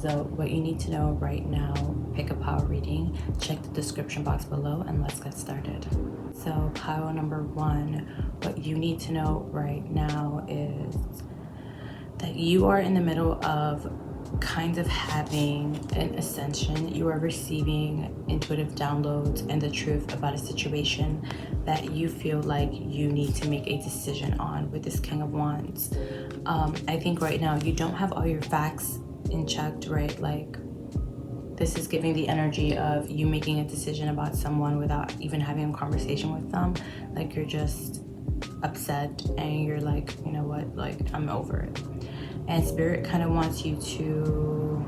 is what you need to know right now pick a power reading. Check the description box below and let's get started. So pile number 1, what you need to know right now is that you are in the middle of kind of having an ascension. You are receiving intuitive downloads and the truth about a situation that you feel like you need to make a decision on with this King of Wands. I think right now you don't have all your facts in check, right? Like, this is giving the energy of you making a decision about someone without even having a conversation with them. Like, you're just upset and you're like, you know what, like, I'm over it. And Spirit kind of wants you to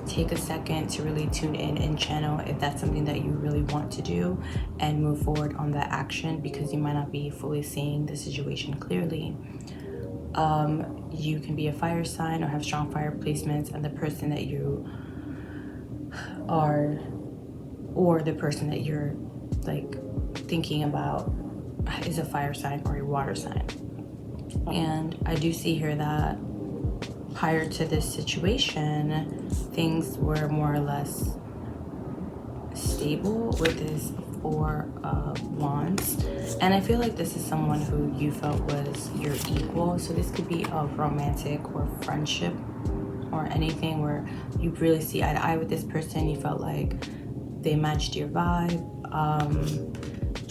take a second to really tune in and channel if that's something that you really want to do, and move forward on that action, because you might not be fully seeing the situation clearly. You can be a fire sign or have strong fire placements, and the person that you are, or the person that you're like thinking about, is a fire sign or a water sign. And I do see here that prior to this situation, things were more or less stable with this 4 of Wands. And I feel like this is someone who you felt was your equal. So this could be a romantic or friendship or anything where you really see eye to eye with this person. You felt like they matched your vibe.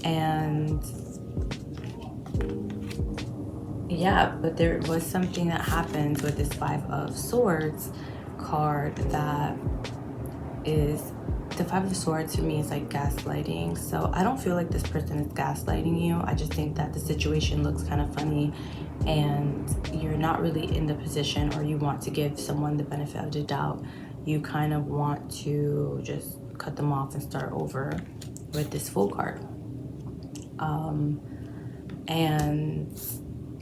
And yeah, but there was something that happens with this 5 of Swords card that is, the 5 of Swords to me is like gaslighting. So I don't feel like this person is gaslighting you. I just think that the situation looks kind of funny and you're not really in the position, or you want to give someone the benefit of the doubt. You kind of want to just cut them off and start over with this Fool card. And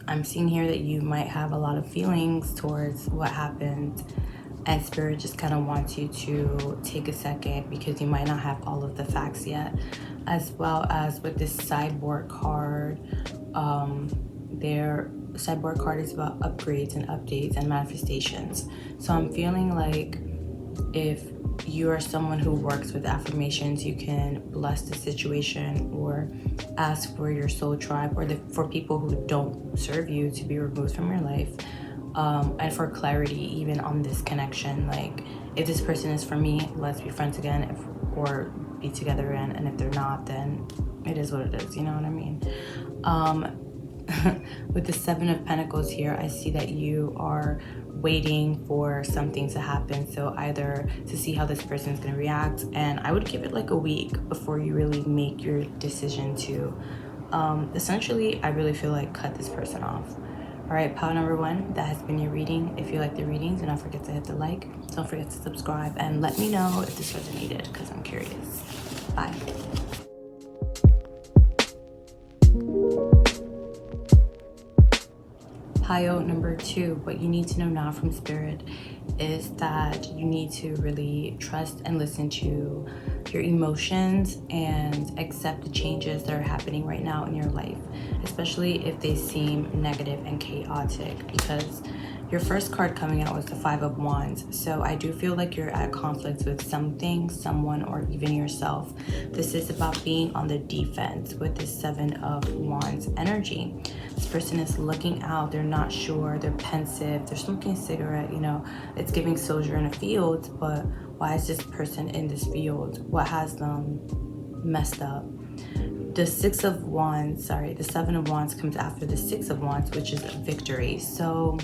I'm seeing here that you might have a lot of feelings towards what happened, and Spirit just kind of wants you to take a second because you might not have all of the facts yet. As well as with this sideboard card, their sideboard card is about upgrades and updates and manifestations. So I'm feeling like if you are someone who works with affirmations, you can bless the situation or ask for your soul tribe, or for people who don't serve you to be removed from your life, and for clarity even on this connection. Like, if this person is for me, let's be friends again, or be together again, and if they're not, then it is what it is, you know what I mean? With the 7 of Pentacles here, I see that you are waiting for something to happen. So either to see how this person is going to react, and I would give it like a week before you really make your decision to essentially, I really feel like, cut this person off. All right, pile number 1, that has been your reading. If you like the readings, do not forget to hit the like, don't forget to subscribe, and let me know if this resonated, because I'm curious. Bye. Pile number 2, what you need to know now from Spirit is that you need to really trust and listen to your emotions and accept the changes that are happening right now in your life, especially if they seem negative and chaotic, because your first card coming out was the 5 of Wands. So I do feel like you're at conflict with something, someone, or even yourself. This is about being on the defense with this 7 of Wands energy. This person is looking out, they're not sure, they're pensive, they're smoking a cigarette, you know, it's giving soldier in a field, but why is this person in this field? What has them messed up? The 6 of Wands, the 7 of Wands comes after the 6 of Wands, which is victory. So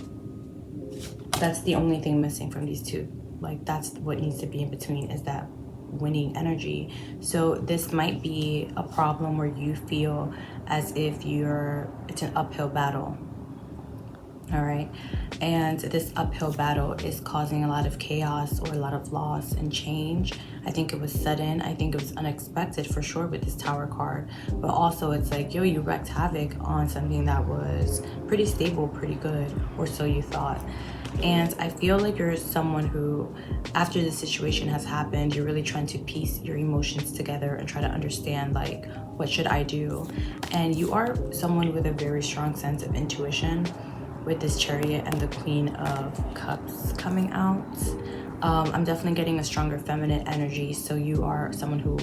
that's the only thing missing from these two. Like, that's what needs to be in between, is that winning energy. So this might be a problem where you feel as if it's an uphill battle. All right, and this uphill battle is causing a lot of chaos or a lot of loss and change. I think it was sudden, I think it was unexpected for sure with this Tower card, but also it's like, yo, you wreaked havoc on something that was pretty stable, pretty good, or so you thought. And I feel like you're someone who, after the situation has happened, you're really trying to piece your emotions together and try to understand, like, what should I do? And you are someone with a very strong sense of intuition, with this Chariot and the Queen of Cups coming out. I'm definitely getting a stronger feminine energy, so you are someone who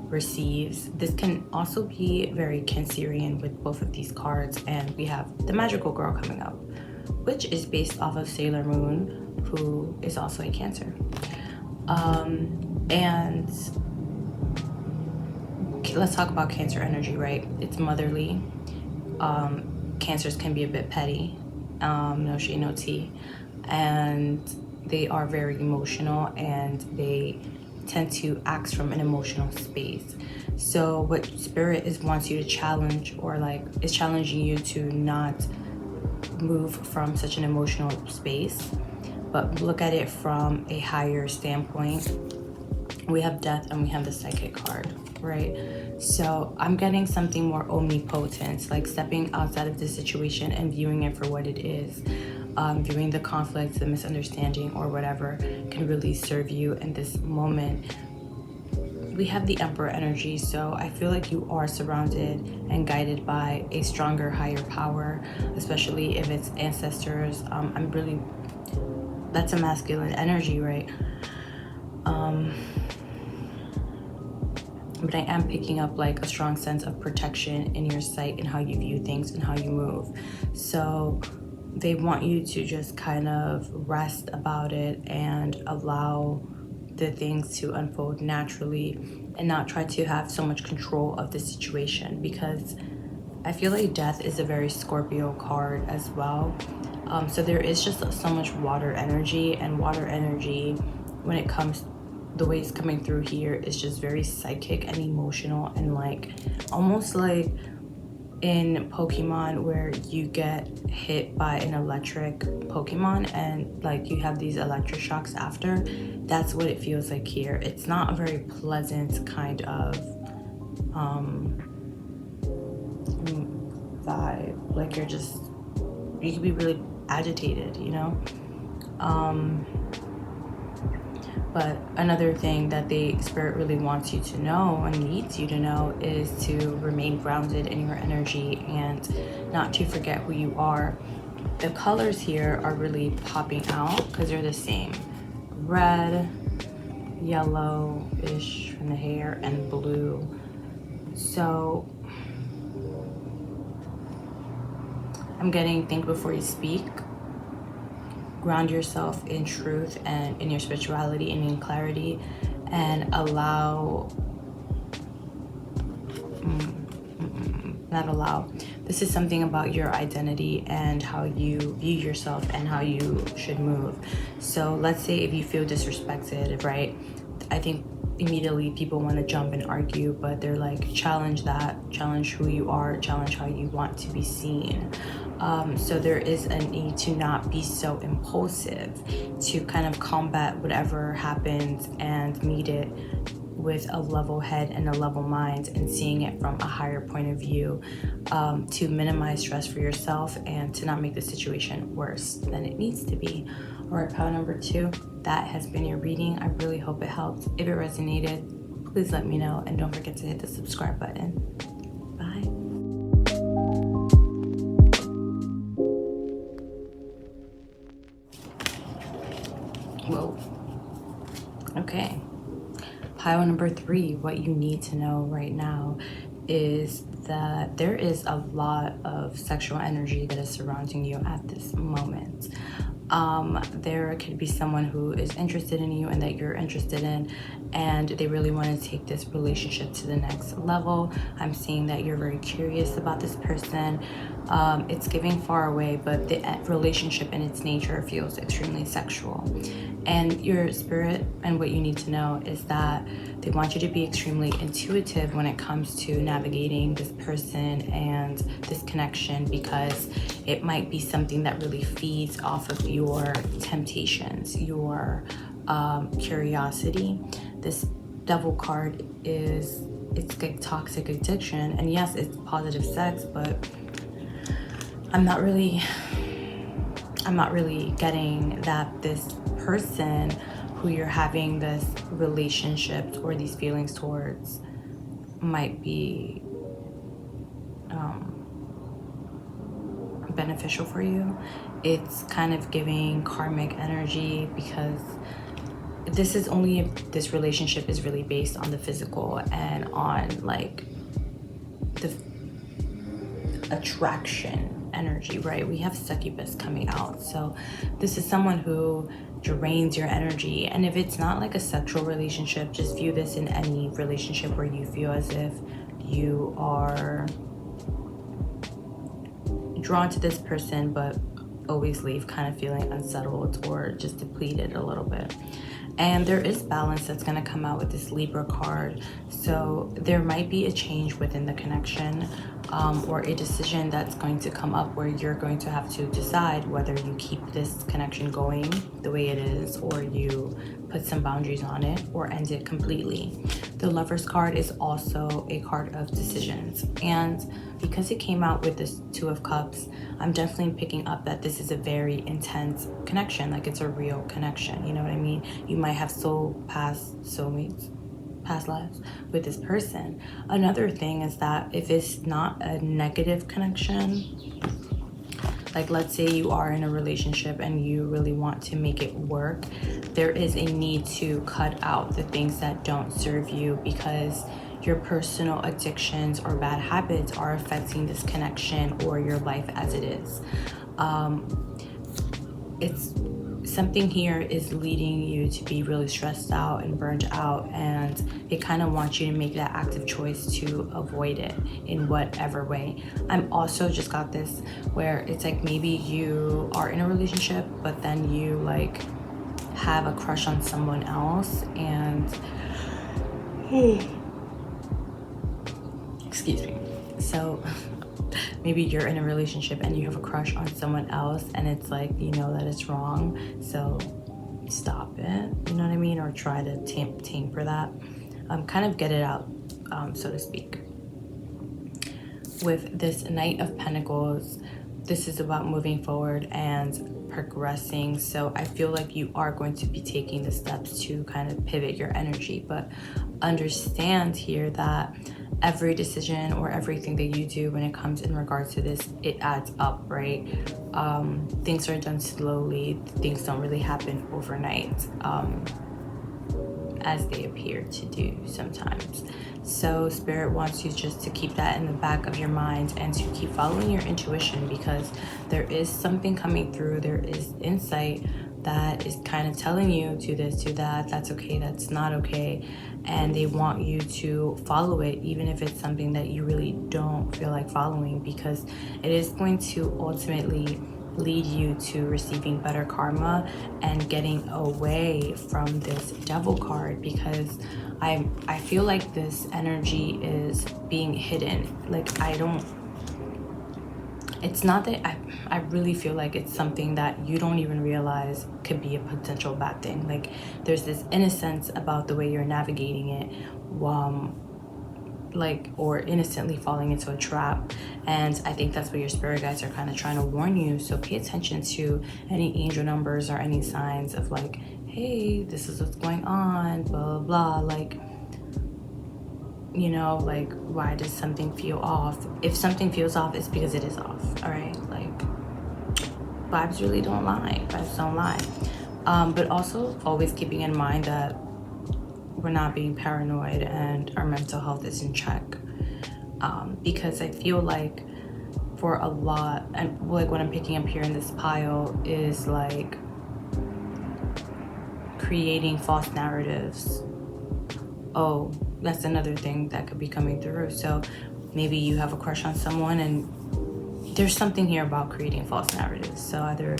receives. This can also be very Cancerian with both of these cards, and we have the Magical Girl coming up, which is based off of Sailor Moon, who is also a Cancer. And let's talk about Cancer energy, right? It's motherly. Cancers can be a bit petty, no shade, no tea, and they are very emotional, and they tend to act from an emotional space. So what Spirit wants you to challenge, or like is challenging you to not move from such an emotional space, but look at it from a higher standpoint. We have Death and we have the Psychic card, right? So I'm getting something more omnipotent, like stepping outside of the situation and viewing it for what it is. Viewing the conflict, the misunderstanding, or whatever can really serve you in this moment. We have the Emperor energy, so I feel like you are surrounded and guided by a stronger, higher power, especially if it's ancestors. That's a masculine energy, right? But I am picking up like a strong sense of protection in your sight and how you view things and how you move. So they want you to just kind of rest about it and allow the things to unfold naturally and not try to have so much control of the situation, because I feel like Death is a very Scorpio card as well. So there is just so much water energy, and water energy, when it comes, the way it's coming through here is just very psychic and emotional, and like almost like in Pokemon where you get hit by an electric Pokemon and like you have these electric shocks after. That's what it feels like here. It's not a very pleasant kind of vibe. Like you can be really agitated, you know? But another thing that the Spirit really wants you to know and needs you to know is to remain grounded in your energy and not to forget who you are. The colors here are really popping out because they're the same. Red, yellow-ish from the hair, and blue. So I'm getting think before you speak. Ground yourself in truth and in your spirituality and in clarity, and this is something about your identity and how you view yourself and how you should move. So let's say if you feel disrespected, right? I think immediately people want to jump and argue, but they're like, challenge that, challenge who you are, challenge how you want to be seen. So there is a need to not be so impulsive, to kind of combat whatever happens and meet it with a level head and a level mind, and seeing it from a higher point of view, to minimize stress for yourself and to not make the situation worse than it needs to be. All right, pile number 2, that has been your reading. I really hope it helped. If it resonated, please let me know, and don't forget to hit the subscribe button. Bye. Whoa. Okay. Pile number 3, what you need to know right now is that there is a lot of sexual energy that is surrounding you at this moment. There could be someone who is interested in you and that you're interested in, and they really want to take this relationship to the next level. I'm seeing that you're very curious about this person. It's giving far away, but the relationship in its nature feels extremely sexual. And your Spirit, and what you need to know is that they want you to be extremely intuitive when it comes to navigating this person and this connection, because it might be something that really feeds off of your temptations, your curiosity. This Devil card it's a toxic addiction, and yes, it's positive sex, but I'm not really getting that this person who you're having this relationships or these feelings towards might be beneficial for you. it's kind of giving karmic energy, because this is only if this relationship is really based on the physical and on like the attraction energy, right? We have succubus coming out. So this is someone who drains your energy. And if it's not like a sexual relationship, just view this in any relationship where you feel as if you are drawn to this person but always leave kind of feeling unsettled or just depleted a little bit. And there is balance that's going to come out with this Libra card. So there might be a change within the connection, or a decision that's going to come up where you're going to have to decide whether you keep this connection going the way it is, or you put some boundaries on it, or end it completely. The Lover's card is also a card of decisions. And because it came out with this Two of Cups, I'm definitely picking up that this is a very intense connection. Like, it's a real connection, you know what I mean? You might have soulmates, past lives with this person. Another thing is that if it's not a negative connection, like let's say you are in a relationship and you really want to make it work, there is a need to cut out the things that don't serve you, because your personal addictions or bad habits are affecting this connection or your life as it is. It's something here is leading you to be really stressed out and burned out, and it kind of wants you to make that active choice to avoid it in whatever way. I'm also just got this where it's like maybe you are in a relationship but then you like have a crush on someone else, and excuse me. So maybe you're in a relationship and you have a crush on someone else, and it's like, you know that it's wrong, so stop it, you know what I mean? Or try to tamper that, kind of get it out, so to speak. With this Knight of Pentacles, this is about moving forward and progressing. So I feel like you are going to be taking the steps to kind of pivot your energy, but understand here that every decision or everything that you do when it comes in regards to this, it adds up, right? Things are done slowly. Things don't really happen overnight, as they appear to do sometimes. So Spirit wants you just to keep that in the back of your mind and to keep following your intuition, because there is something coming through. There is insight that is kind of telling you do this, do that, that's okay, that's not okay. And they want you to follow it, even if it's something that you really don't feel like following, because it is going to ultimately lead you to receiving better karma and getting away from this Devil card, because I feel like this energy is being hidden. Like, it's not that I really feel like it's something that you don't even realize could be a potential bad thing. Like, there's this innocence about the way you're navigating it, or innocently falling into a trap. And I think that's what your spirit guides are kind of trying to warn you. So pay attention to any angel numbers or any signs of like, hey, this is what's going on, blah, blah, blah. Like, you know, like, why does something feel off? If something feels off, it's because it is off, all right? Like, vibes really don't lie. Vibes don't lie. But also always keeping in mind that we're not being paranoid and our mental health is in check. Because I feel like for a lot, and like what I'm picking up here in this pile is like creating false narratives. Oh, that's another thing that could be coming through. So maybe you have a crush on someone, and there's something here about creating false narratives. So either,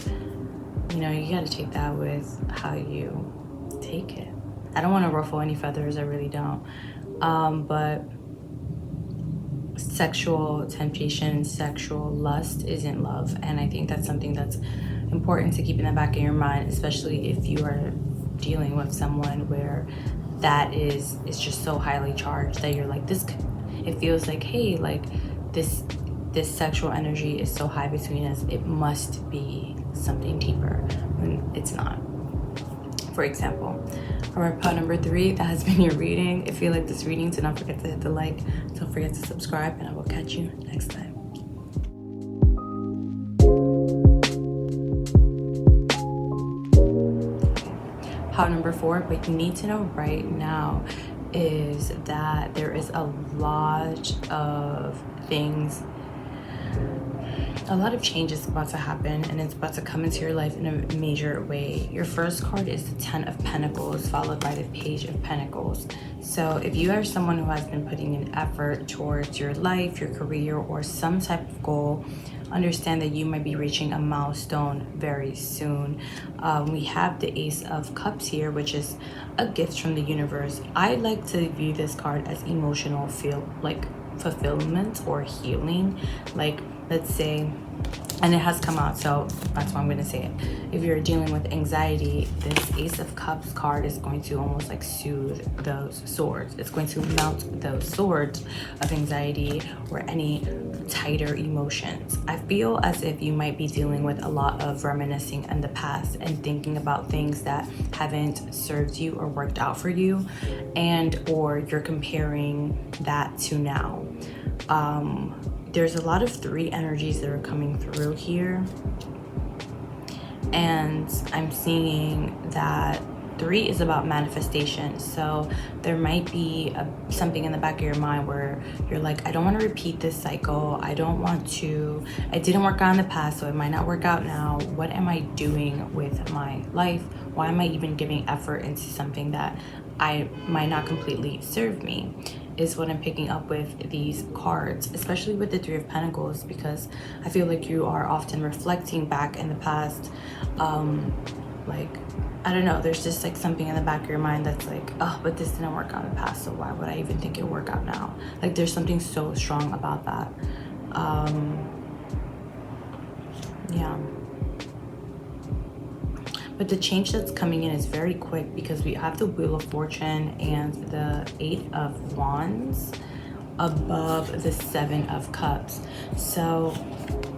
you know, you got to take that with how you take it. I don't want to ruffle any feathers, I really don't. But sexual temptation, sexual lust isn't love. And I think that's something that's important to keep in the back of your mind, especially if you are dealing with someone where that is just so highly charged that you're like, it feels like, hey, like this sexual energy is so high between us, it must be something deeper, when it's not. For example, all right, part number 3, that has been your reading. If you like this reading, do not forget to hit the like, don't forget to subscribe, and I will catch you next time. pile number 4. But you need to know right now is that there is a lot of things, a lot of change is about to happen, and it's about to come into your life in a major way. Your first card is the 10 of Pentacles, followed by the Page of Pentacles. So if you are someone who has been putting an effort towards your life, your career, or some type of goal, understand that you might be reaching a milestone very soon. We have the Ace of Cups here, which is a gift from the universe. I like to view this card as emotional fulfillment or healing. Like, let's say, and it has come out, so that's why I'm going to say it. If you're dealing with anxiety, this Ace of Cups card is going to almost like soothe those swords. It's going to melt those swords of anxiety or any tighter emotions. I feel as if you might be dealing with a lot of reminiscing in the past and thinking about things that haven't served you or worked out for you, and or you're comparing that to now. There's a lot of 3 energies that are coming through here, and I'm seeing that 3 is about manifestation. So there might be something in the back of your mind where you're like, I don't want to repeat this cycle. It didn't work out in the past, so it might not work out now. What am I doing with my life? Why am I even giving effort into something that I might not completely serve me? Is what I'm picking up with these cards, especially with the 3 of Pentacles, because I feel like you are often reflecting back in the past. I don't know, there's just like something in the back of your mind that's like, oh, but this didn't work out in the past, so why would I even think it'll work out now? Like, there's something so strong about that. Yeah. But the change that's coming in is very quick, because we have the Wheel of Fortune and the 8 of Wands above the 7 of Cups. So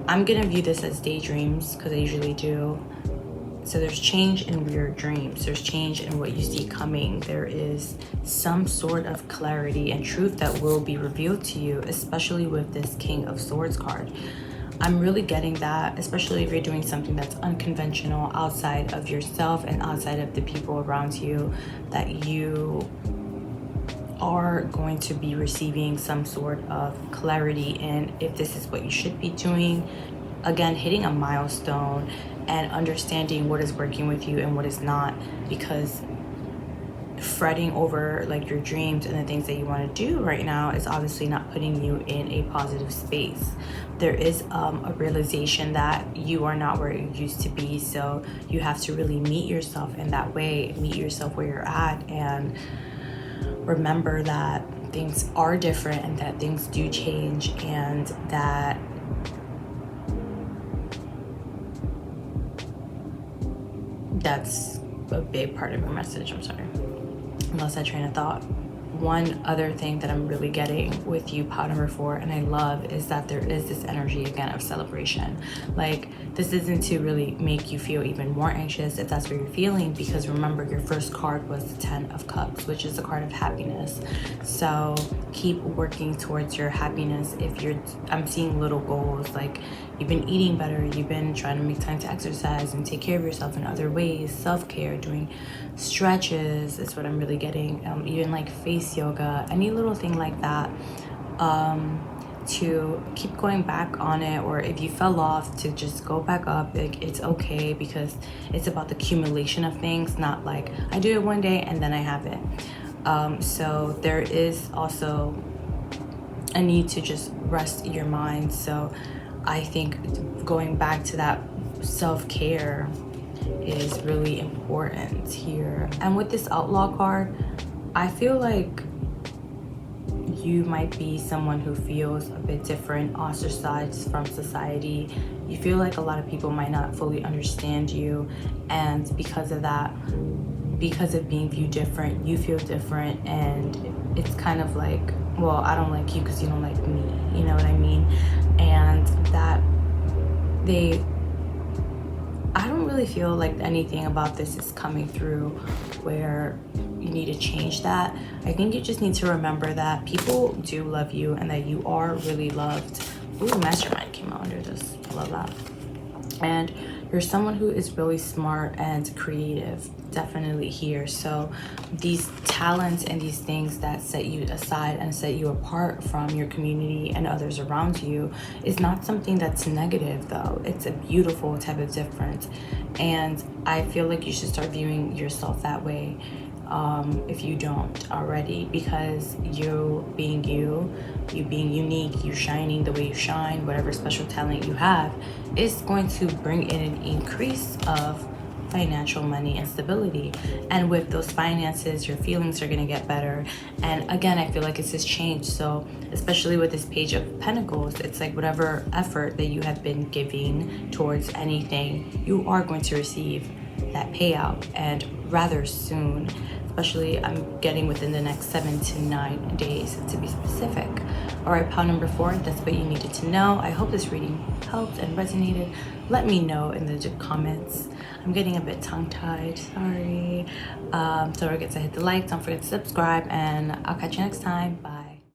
I'm gonna view this as daydreams, because I usually do. So there's change in your dreams. There's change in what you see coming. There is some sort of clarity and truth that will be revealed to you, especially with this King of Swords card. I'm really getting that, especially if you're doing something that's unconventional, outside of yourself and outside of the people around you, that you are going to be receiving some sort of clarity in if this is what you should be doing. Again, hitting a milestone and understanding what is working with you and what is not, because fretting over like your dreams and the things that you want to do right now is obviously not putting you in a positive space. There is a realization that you are not where you used to be, so you have to really meet yourself in that way, meet yourself where you're at, and remember that things are different and that things do change, and that that's a big part of your message. I'm sorry, lost that train of thought. One other thing that I'm really getting with you, pile number 4, and I love, is that there is this energy again of celebration. Like, this isn't to really make you feel even more anxious if that's what you're feeling, because remember, your first card was the 10 of Cups, which is a card of happiness. So keep working towards your happiness. I'm seeing little goals, like you've been eating better, you've been trying to make time to exercise and take care of yourself in other ways, self-care, doing stretches is what I'm really getting. Even like face yoga, any little thing like that, to keep going back on it. Or if you fell off, to just go back up. Like, it's okay, because it's about the accumulation of things, not like I do it one day and then I have it. So there is also a need to just rest your mind. So I think going back to that self-care is really important here. And with this Outlaw card, I feel like you might be someone who feels a bit different, ostracized from society. You feel like a lot of people might not fully understand you, and because of that, because of being viewed different, you feel different, and it's kind of like, well, I don't like you because you don't like me, you know what I mean? And that I don't really feel like anything about this is coming through where you need to change that. I think you just need to remember that people do love you and that you are really loved. Ooh, Mastermind came out under this. I love that. And you're someone who is really smart and creative, definitely here. So these talents and these things that set you aside and set you apart from your community and others around you is not something that's negative, though. It's a beautiful type of difference, and I feel like you should start viewing yourself that way, if you don't already, because you being you being unique, you shining the way you shine, whatever special talent you have, is going to bring in an increase of financial money and stability. And with those finances, your feelings are going to get better. And again, I feel like it's this change. So especially with this Page of Pentacles, it's like whatever effort that you have been giving towards anything, you are going to receive that payout, and rather soon. Especially I'm getting within the next 7 to 9 days, to be specific. All right, pile number 4, that's what you needed to know. I hope this reading helped and resonated. Let me know in the comments. I'm getting a bit tongue-tied, sorry. Don't forget to hit the like, don't forget to subscribe, and I'll catch you next time. Bye.